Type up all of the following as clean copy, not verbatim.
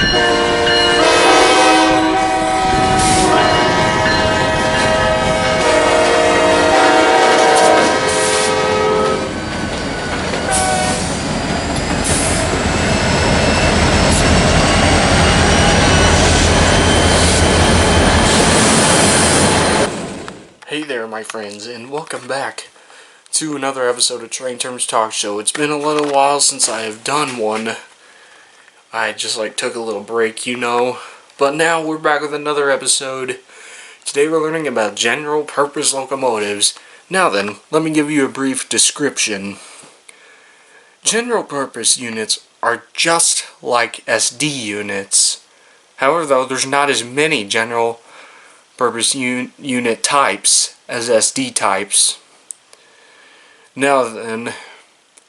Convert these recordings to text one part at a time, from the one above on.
Hey there, my friends, and welcome back to another episode of Train Terms Talk Show. It's been a little while since I have done one. I just took a little break, but now we're back with another episode. Today we're learning about general purpose locomotives. Now then, let me give you a brief description. General purpose units are just like SD units. However, though, there's not as many general purpose unit types as SD types. Now then,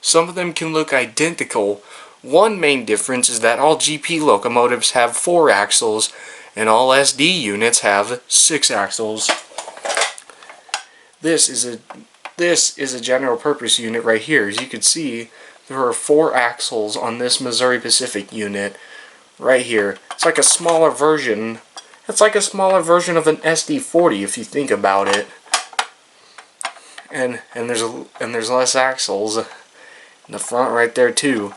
some of them can look identical. One main difference is that all GP locomotives have 4 axles and all SD units have 6 axles. This is a general purpose unit right here. As you can see, there are 4 axles on this Missouri Pacific unit right here. It's like a smaller version. It's like a smaller version of an SD40 if you think about it. And there's less axles in the front right there too.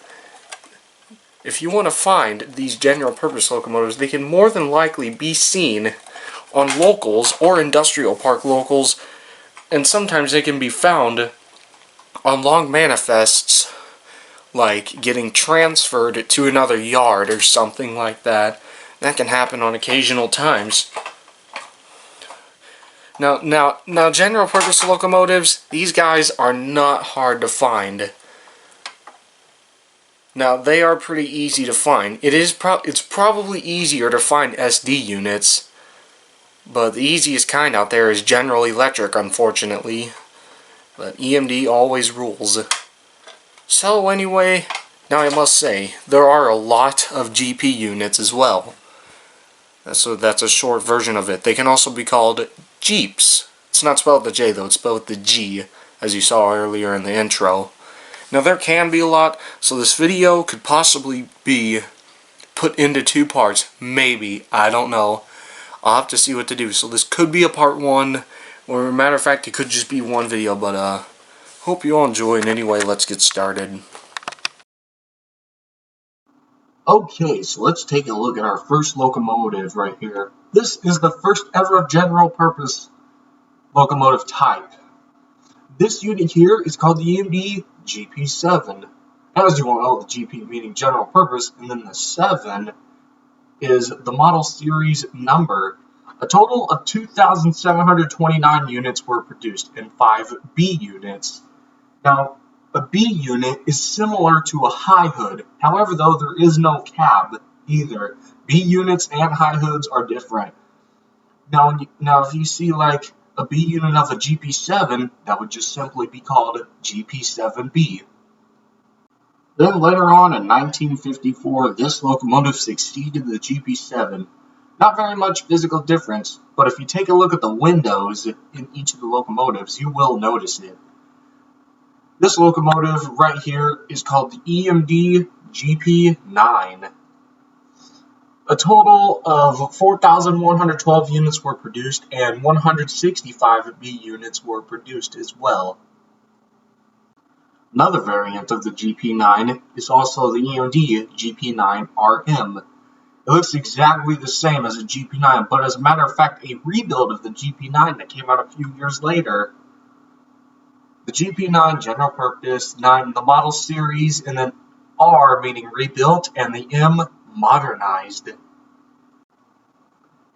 If you want to find these general purpose locomotives, they can more than likely be seen on locals or industrial park locals, and sometimes they can be found on long manifests, like getting transferred to another yard or something like that. That can happen on occasional times. Now, general purpose locomotives, these guys are not hard to find. Now, they are pretty easy to find. It's probably easier to find SD units, but the easiest kind out there is General Electric, unfortunately. But EMD always rules. So anyway, now I must say, there are a lot of GP units as well. So that's a short version of it. They can also be called Jeeps. It's not spelled with the J though, it's spelled with the G, as you saw earlier in the intro. Now there can be a lot, so this video could possibly be put into 2 parts. Maybe, I don't know. I'll have to see what to do. So this could be a part 1, or as a matter of fact it could just be one video, but hope you all enjoy, and anyway, let's get started. Okay, so let's take a look at our first locomotive right here. This is the first ever general purpose locomotive type. This unit here is called the EMD GP7. As you all know, the GP meaning general purpose, and then the 7 is the model series number. A total of 2,729 units were produced and 5 B units. Now, a B unit is similar to a high hood. However, though, there is no cab either. B units and high hoods are different. Now if you see like a B unit of a GP7, that would just simply be called GP7B. Then later on in 1954, this locomotive succeeded the GP7. Not very much physical difference, but if you take a look at the windows in each of the locomotives, you will notice it. This locomotive right here is called the EMD GP9. A total of 4,112 units were produced and 165 B units were produced as well. Another variant of the GP9 is also the EMD GP9RM. It looks exactly the same as a GP9, but as a matter of fact, a rebuild of the GP9 that came out a few years later. The GP9 general purpose, 9 the model series, and then R meaning rebuilt, and the M modernized.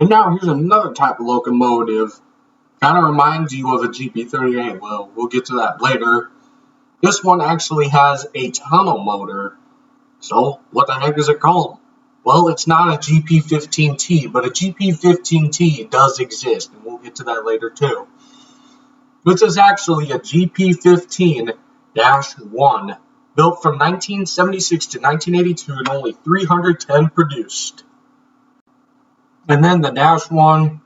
And now here's another type of locomotive. Kind of reminds you of a GP38. Well, we'll get to that later. This one actually has a tunnel motor. So, what the heck is it called? Well, it's not a GP15T, but a GP15T does exist, and we'll get to that later too. This is actually a GP15-1, built from 1976 to 1982 and only 310 produced. And then the -1,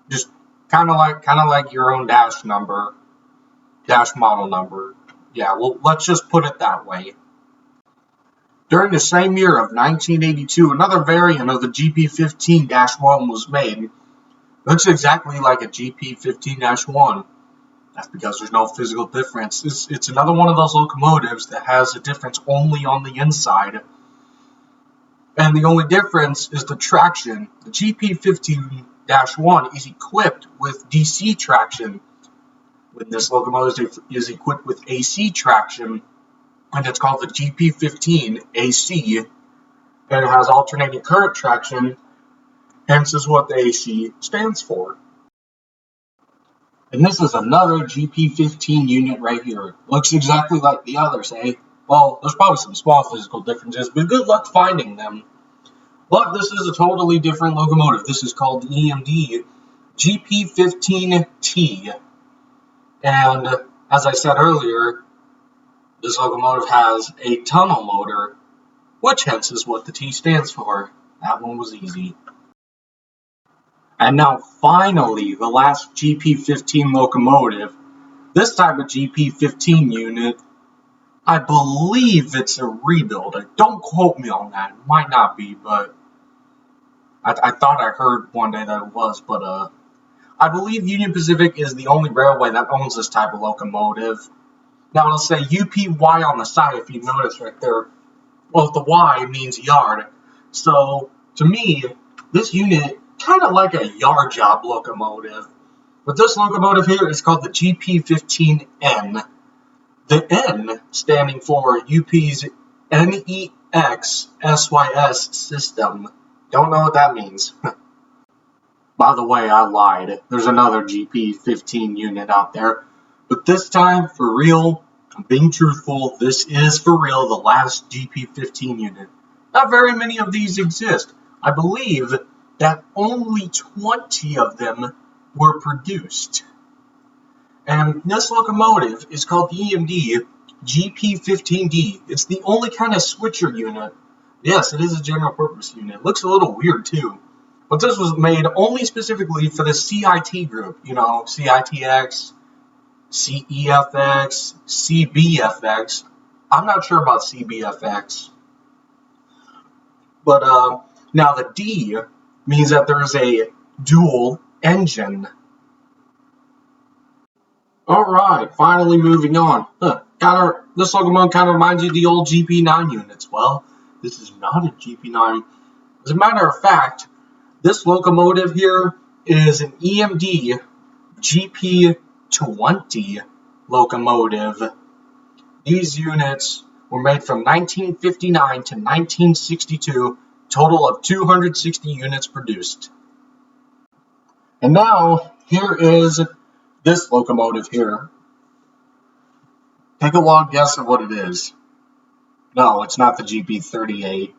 just kind of like your own dash number, dash model number. Yeah, well, let's just put it that way. During the same year of 1982, another variant of the GP15-1 was made. Looks exactly like a GP15-1. That's because there's no physical difference. It's another one of those locomotives that has a difference only on the inside. And the only difference is the traction. The GP15-1 is equipped with DC traction, when this locomotive is equipped with AC traction, and it's called the GP15 AC, and it has alternating current traction, hence is what the AC stands for. And this is another GP15 unit right here. Looks exactly like the others, eh? Well, there's probably some small physical differences, but good luck finding them. But this is a totally different locomotive. This is called the EMD GP15T. And as I said earlier, this locomotive has a tunnel motor, which hence is what the T stands for. That one was easy. And now finally, the last GP15 locomotive. This type of GP15 unit, I believe it's a rebuild. Don't quote me on that. It might not be, but I thought I heard one day that it was. But I believe Union Pacific is the only railway that owns this type of locomotive. Now it'll say UPY on the side if you notice right there. Well, the Y means yard. So to me, this unit kind of like a yard job locomotive. But this locomotive here is called the GP15N. The N standing for UP's NEX-SYS system. Don't know what that means. By the way, I lied. There's another GP15 unit out there. But this time, for real, I'm being truthful, this is for real the last GP15 unit. Not very many of these exist. I believe that only 20 of them were produced. And this locomotive is called the EMD GP15D. It's the only kind of switcher unit. Yes, it is a general purpose unit. It looks a little weird too. But this was made only specifically for the CIT group. You know, CITX, CEFX, CBFX. I'm not sure about CBFX. But now the D means that there is a dual engine. Alright, finally moving on. This locomotive kind of reminds you of the old GP9 units. Well, this is not a GP9. As a matter of fact, this locomotive here is an EMD GP20 locomotive. These units were made from 1959 to 1962, total of 260 units produced. And now, here is this locomotive here. Take a wild guess at what it is. No, it's not the GP38.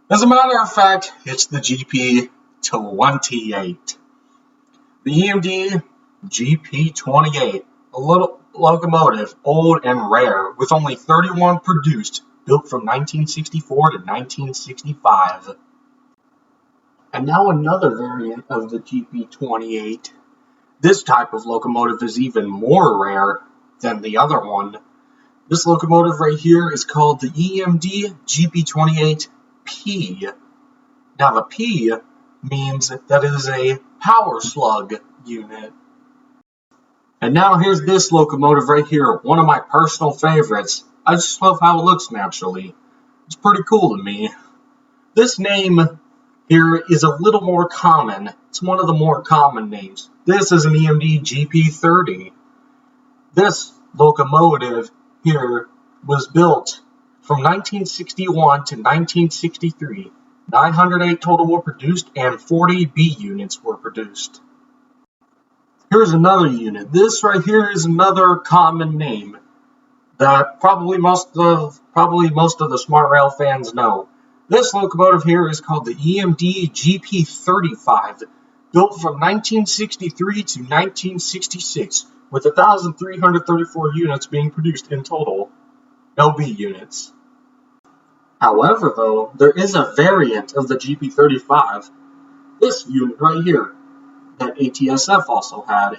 As a matter of fact, it's the GP28. The EMD GP28, a little locomotive, old and rare, with only 31 produced, built from 1964 to 1965. And now another variant of the GP28. This type of locomotive is even more rare than the other one. This locomotive right here is called the EMD GP28P. Now the P means that it is a power slug unit. And now here's this locomotive right here, one of my personal favorites. I just love how it looks naturally. It's pretty cool to me. This name here is a little more common. It's one of the more common names. This is an EMD GP30. This locomotive here was built from 1961 to 1963. 908 total were produced and 40 B units were produced. Here's another unit. This right here is another common name that probably most of the Smart Rail fans know. This locomotive here is called the EMD GP35, built from 1963 to 1966, with 1,334 units being produced in total. No B units. However, though, there is a variant of the GP35, this unit right here, that ATSF also had.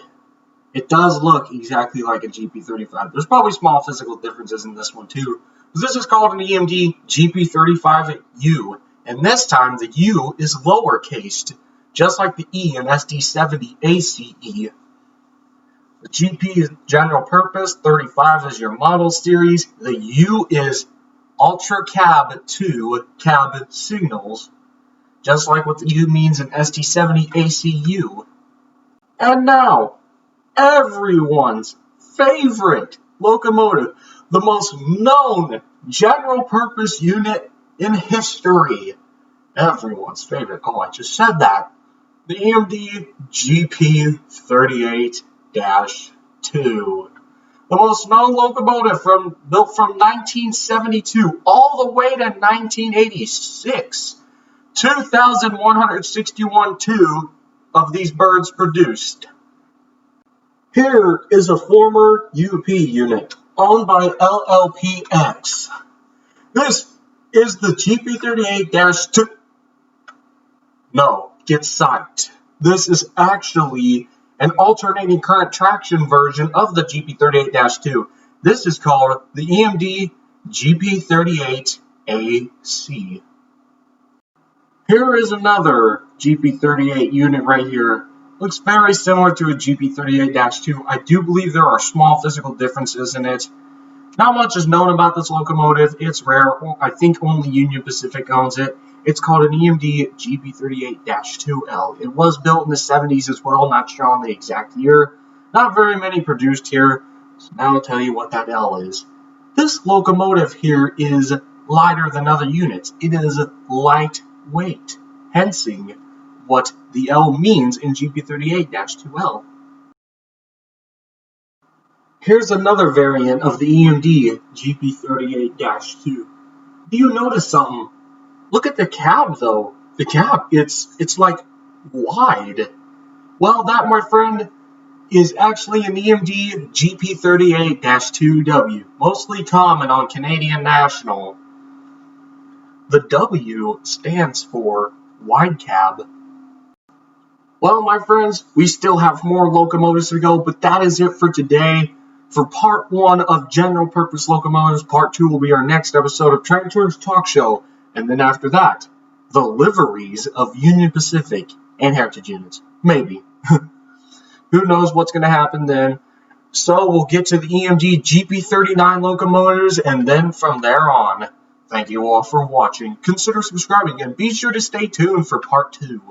It does look exactly like a GP35. There's probably small physical differences in this one too, This is called an EMD GP35U, and this time the U is lowercased, just like the E in SD70 ACE. The GP is general purpose, 35 is your model series, the U is Ultra Cab 2 cab signals, just like what the U means in SD70 ACU. And now, everyone's favorite locomotive, the most known general purpose unit in history. Everyone's favorite. Oh, I just said that. The EMD GP38-2. The most known locomotive built from 1972 all the way to 1986. 2,161 of these birds produced. Here is a former UP unit owned by LLPX. This is the GP38-2. No, get psyched. This is actually an alternating current traction version of the GP38-2. This is called the EMD GP38AC. Here is another GP38 unit right here. Looks very similar to a GP38-2. I do believe there are small physical differences in it. Not much is known about this locomotive. It's rare. I think only Union Pacific owns it. It's called an EMD GP38-2L. It was built in the 70s as well, not sure on the exact year. Not very many produced here, so now I'll tell you what that L is. This locomotive here is lighter than other units. It is lightweight, hensing what the L means in GP38-2L. Here's another variant of the EMD GP38-2. Do you notice something? Look at the cab, though. The cab, it's like wide. Well, that, my friend, is actually an EMD GP38-2W, mostly common on Canadian National. The W stands for wide cab. Well, my friends, we still have more locomotives to go, but that is it for today. For part 1 of General Purpose Locomotives, part 2 will be our next episode of Train Terms Talk Show. And then after that, the liveries of Union Pacific and Heritage units. Maybe. Who knows what's going to happen then. So we'll get to the EMD GP39 locomotives, and then from there on. Thank you all for watching. Consider subscribing, and be sure to stay tuned for part 2.